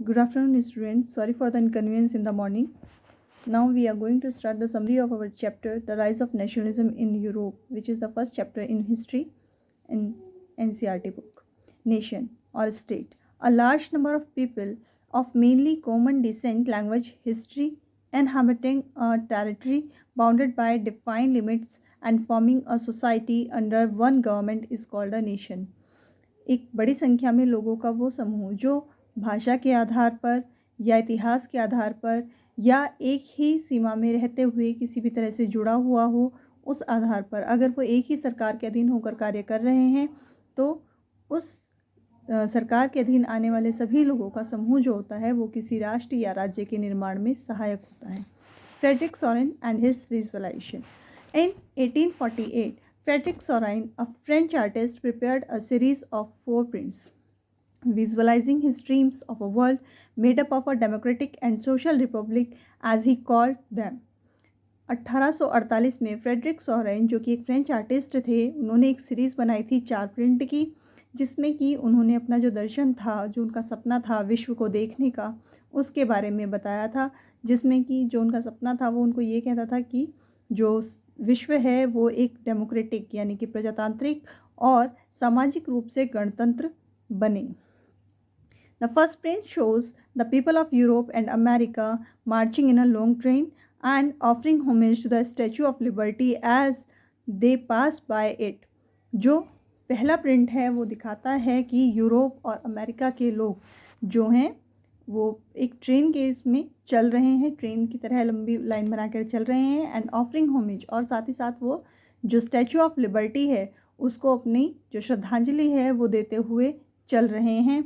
Good afternoon, students. Sorry for the inconvenience in the morning. Now we are going to start the summary of our chapter, The Rise of Nationalism in Europe, which is the first chapter in history in NCERT book. Nation or state. A large number of people of mainly common descent, language, history, inhabiting a territory bounded by defined limits and forming a society under one government is called a nation. एक बड़ी संख्या में लोगों का वो समूह जो भाषा के आधार पर या इतिहास के आधार पर या एक ही सीमा में रहते हुए किसी भी तरह से जुड़ा हुआ हो, उस आधार पर अगर वो एक ही सरकार के अधीन होकर कार्य कर रहे हैं तो उस सरकार के अधीन आने वाले सभी लोगों का समूह जो होता है वो किसी राष्ट्र या राज्य के निर्माण में सहायक होता है. Frederic Sorrieu and his visualisation. In 1848 Frederick Sorin, a French artist, prepared a series of 4 prints, visualizing his dreams of a world made up of a democratic and social republic, as he called them. 1848 में Frederick Soren, जो कि एक French artist थे, उन्होंने एक series बनाई थी 4 print की, जिसमें कि उन्होंने अपना जो दर्शन था, जो उनका सपना था विश्व को देखने का, उसके बारे में बताया था. जिसमें कि जो उनका सपना था वो उनको ये कहता था कि जो विश्व है वो एक डेमोक्रेटिक यानी कि प्रजातांत्रिक और सामाजिक रूप से गणतंत्र बने. The first print shows the people of Europe and America marching in a long train and offering homage to the Statue of Liberty as they pass by it. जो पहला प्रिंट है वो दिखाता है कि यूरोप और अमेरिका के लोग जो हैं वो एक ट्रेन के इसमें चल रहे हैं, ट्रेन की तरह लंबी लाइन बनाकर चल रहे हैं, एंड ऑफरिंग होमेज, और साथ ही साथ वो जो स्टैचू ऑफ लिबर्टी है उसको अपनी जो श्रद्धांजलि है वो देते हुए चल रहे हैं.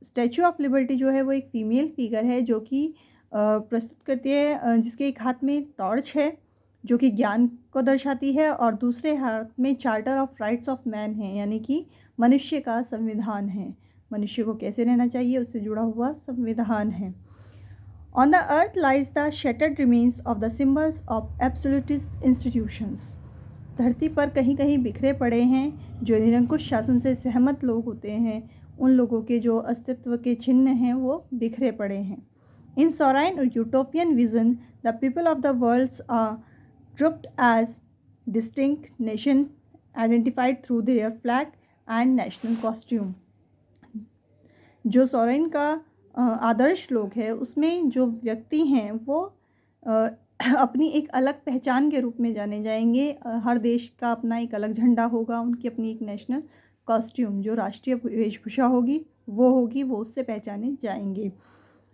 स्टैचू ऑफ लिबर्टी जो है वो एक फीमेल फिगर है जो कि प्रस्तुत करती है, जिसके एक हाथ में टॉर्च है जो कि ज्ञान को दर्शाती है और दूसरे हाथ में charter of rights of man है, यानी कि मनुष्य का संविधान है, मनुष्य को कैसे रहना चाहिए उससे जुड़ा हुआ संविधान है. On the earth lies the shattered remains of the symbols of absolutist institutions. धरती पर कहीं कहीं बिखरे पड़े हैं जो निरंकुश शासन से सहमत लोग होते हैं, उन लोगों के जो अस्तित्व के चिन्ह हैं वो बिखरे पड़े हैं. In Sorrieu utopian vision the people of the worlds are grouped as distinct nation identified through their flag and national costume. जो सोरेन का आदर्श लोग है उसमें जो व्यक्ति हैं वो अपनी एक अलग पहचान के रूप में जाने जाएंगे. हर देश का अपना एक अलग झंडा होगा, उनकी अपनी एक नेशनल कॉस्ट्यूम जो राष्ट्रीय वेशभूषा होगी वो उससे पहचाने जाएंगे.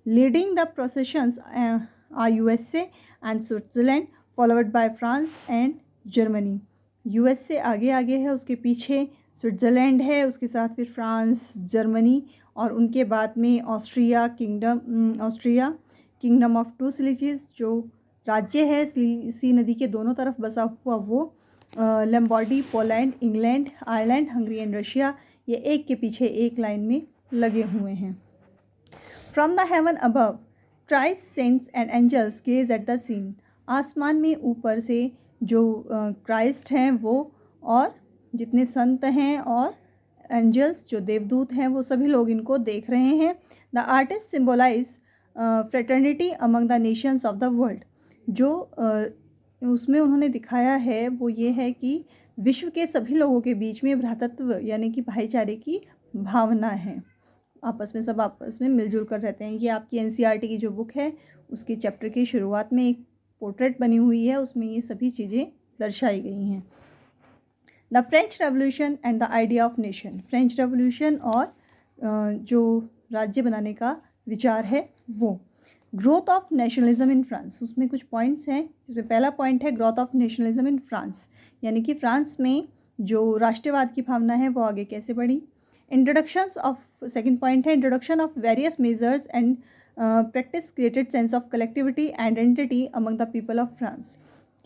Leading the processions are USA and Switzerland followed by France and Germany. USA आगे आगे है, उसके पीछे स्विट्ज़रलैंड है, उसके साथ फिर फ्रांस, जर्मनी, और उनके बाद में ऑस्ट्रिया किंगडम ऑफ टू सिलिसीज जो राज्य है सी नदी के दोनों तरफ बसा हुआ वो, Lombardy, Poland, England, Ireland, Hungary and Russia, ये एक के पीछे एक लाइन में लगे हुए हैं. From the heaven above Christ, saints and angels gaze at the scene. आसमान में ऊपर से जो क्राइस्ट हैं वो और जितने संत हैं और एंजल्स जो देवदूत हैं वो सभी लोग इनको देख रहे हैं. The artist symbolise fraternity among the Nations of the world. जो उसमें उन्होंने दिखाया है वो ये है कि विश्व के सभी लोगों के बीच में भ्रातृत्व यानी कि भाईचारे की भावना है, सब आपस में मिलजुल कर रहते हैं. ये आपकी NCERT की जो बुक है उसके चैप्टर की शुरुआत में एक पोर्ट्रेट बनी हुई है, उसमें ये सभी चीज़ें दर्शाई गई हैं. The French revolution and the idea of nation. French revolution और जो राज्य बनाने का विचार है वो. Growth of nationalism in France. उसमें कुछ पॉइंट्स हैं, जिसमें पहला पॉइंट है growth of nationalism in France, यानी कि फ्रांस में जो राष्ट्रवाद की भावना है वो आगे कैसे बढ़ी. इंट्रोडक्शंस ऑफ, सेकेंड पॉइंट है introduction of various measures and practice created sense of collectivity identity among the people of France.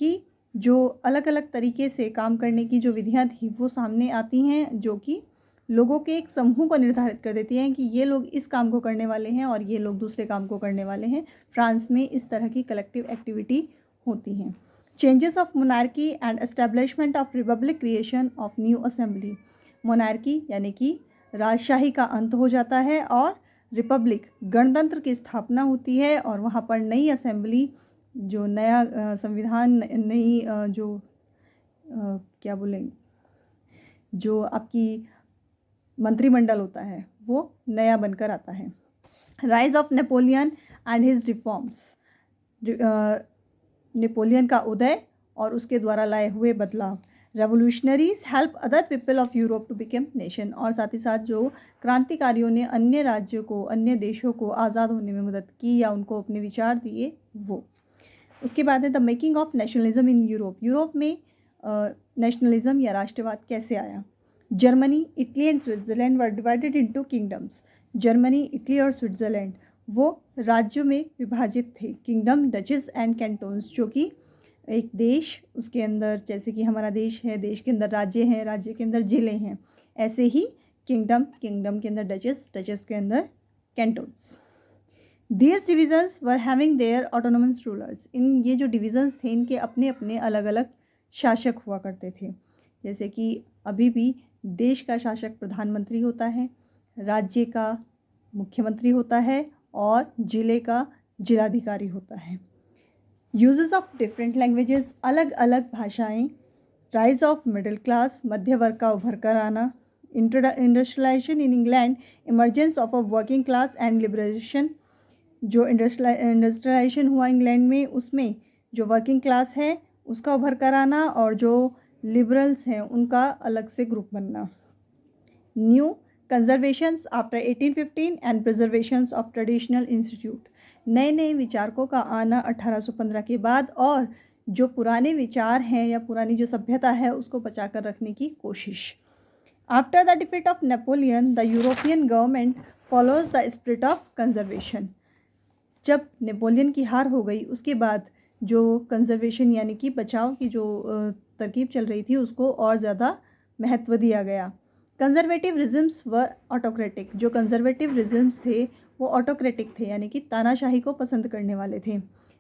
कि जो अलग अलग तरीके से काम करने की जो विधियाँ थी वो सामने आती हैं जो कि लोगों के एक समूह को निर्धारित कर देती हैं कि ये लोग इस काम को करने वाले हैं और ये लोग दूसरे काम को करने वाले हैं. फ्रांस में इस तरह की कलेक्टिव एक्टिविटी होती हैं. Changes of monarchy and establishment of Republic, creation of new assembly. Monarchy यानी कि राजशाही का अंत हो जाता है और रिपब्लिक गणतंत्र की स्थापना होती है और वहाँ पर नई असेंबली, जो नया संविधान, नई क्या बोलेंगे, जो आपकी मंत्रिमंडल होता है वो नया बनकर आता है। Rise of Napoleon and his reforms, Napoleon का उदय और उसके द्वारा लाए हुए बदलाव। Revolutionaries help other people of Europe to become nation, और साथ ही साथ जो क्रांतिकारियों ने अन्य राज्यों को, अन्य देशों को आज़ाद होने में मदद की या उनको अपने विचार दिए वो। उसके बाद है the making of nationalism in Europe. Europe में नेशनलिज्म या राष्ट्रवाद कैसे आया। Germany, Italy and Switzerland were divided into kingdoms. Germany, Italy और स्विट्ज़रलैंड वो राज्यों में विभाजित थे। किंगडम, डचेस एंड कैंटोन्स, जो कि एक देश, उसके अंदर जैसे कि हमारा देश है, देश के अंदर राज्य हैं, राज्य के अंदर ज़िले हैं, ऐसे ही किंगडम, किंगडम के अंदर डचेस, डचेस के अंदर कैंटोन्स। These divisions were having their autonomous rulers. इन ये जो डिविजन्स थे इनके अपने अपने अलग अलग शासक हुआ करते थे। जैसे कि अभी भी देश का शासक प्रधानमंत्री होता है, राज्य का मुख्यमंत्री होता है और जिले का जिलाधिकारी होता है। यूजेस ऑफ डिफरेंट लैंग्वेजेस, अलग अलग भाषाएं। राइज ऑफ मिडिल क्लास, मध्य वर्ग का उभर कर आना। Industrialisation in England, emergence of a working class and liberation. जो इंडस्ट्रियलाइजेशन हुआ इंग्लैंड में, उसमें जो वर्किंग क्लास है उसका उभर कर आना और जो लिबरल्स हैं उनका अलग से ग्रुप बनना। New conservations after 1815 and preservations of traditional institute, नए नए विचारकों का आना 1815 के बाद और जो पुराने विचार हैं या पुरानी जो सभ्यता है उसको बचा कर रखने की कोशिश। After the defeat of Napoleon, the European government follows the spirit of conservation. जब नेपोलियन की हार हो गई उसके बाद जो कंजर्वेशन यानी कि बचाव की जो तरकीब चल रही थी उसको और ज़्यादा महत्व दिया गया। कंजर्वेटिव रिज़म्स व ऑटोक्रेटिक, जो कंजर्वेटिव रिज़म्स थे वो ऑटोक्रेटिक थे यानी कि तानाशाही को पसंद करने वाले थे।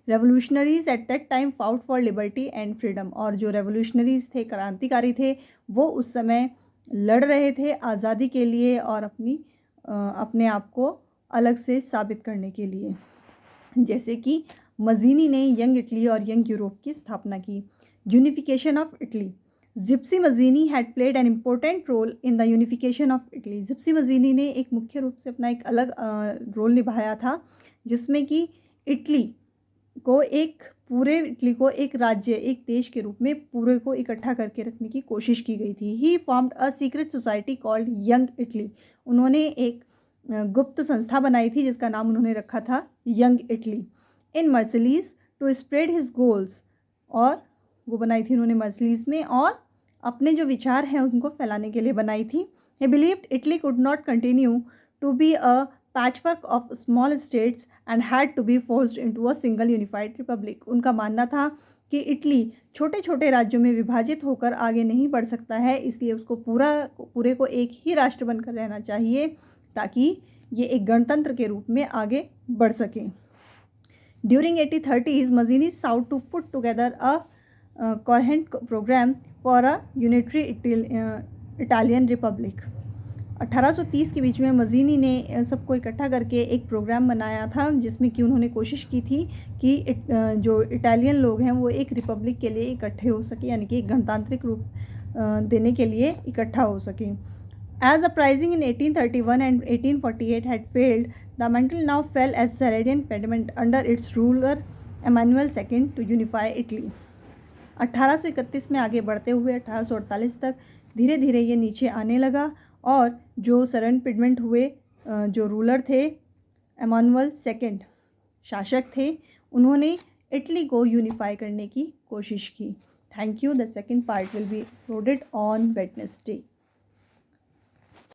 Revolutionaries at that time fought for liberty and freedom, और जो रेवोल्यूशनरीज थे, क्रांतिकारी थे, वो उस समय लड़ रहे थे आज़ादी के लिए और अपने आप को अलग से साबित करने के लिए। जैसे कि मज़ीनी ने यंग इटली और यंग यूरोप की स्थापना की। Unification of Italy, Giuseppe Mazzini had played an important role in the unification of Italy. Giuseppe Mazzini ने एक मुख्य रूप से अपना एक अलग रोल निभाया था जिसमें कि इटली को एक राज्य, एक देश के रूप में पूरे को इकट्ठा करके रखने की कोशिश की गई थी। He formed a secret society called Young Italy, उन्होंने एक गुप्त संस्था बनाई थी जिसका नाम उन्होंने रखा था Young Italy. In Marseilles to spread his goals, और वो बनाई थी उन्होंने मर्सिलीज में और अपने जो विचार हैं उनको फैलाने के लिए बनाई थी। He believed Italy could not continue to be a patchwork of small states and had to be forced into a single unified republic. उनका मानना था कि इटली छोटे छोटे राज्यों में विभाजित होकर आगे नहीं बढ़ सकता है, इसलिए उसको पूरे को एक ही राष्ट्र बनकर रहना चाहिए ताकि ये एक गणतंत्र के रूप में आगे बढ़ सके। During 1830s, Mazzini sought to put together a coherent programme for a unitary Italian republic. 1830 के बीच में मज़ीनी ने सबको इकट्ठा करके एक प्रोग्राम बनाया था जिसमें कि उन्होंने कोशिश की थी कि जो इटालियन लोग हैं वो एक रिपब्लिक के लिए इकट्ठे हो सके, यानी कि एक गणतांत्रिक रूप देने के लिए इकट्ठा हो सके। As uprising in 1831 and 1848 had failed, the mantle now fell as Saracen pediment under its ruler Emmanuel II to unify Italy. 1831 में आगे बढ़ते हुए 1848 तक धीरे धीरे ये नीचे आने लगा और जो सरन पिडमेंट हुए जो रूलर थे, एमानुअल सेकंड शासक थे, उन्होंने इटली को यूनिफाई करने की कोशिश की। Thank you. The second part will be uploaded on Wednesday.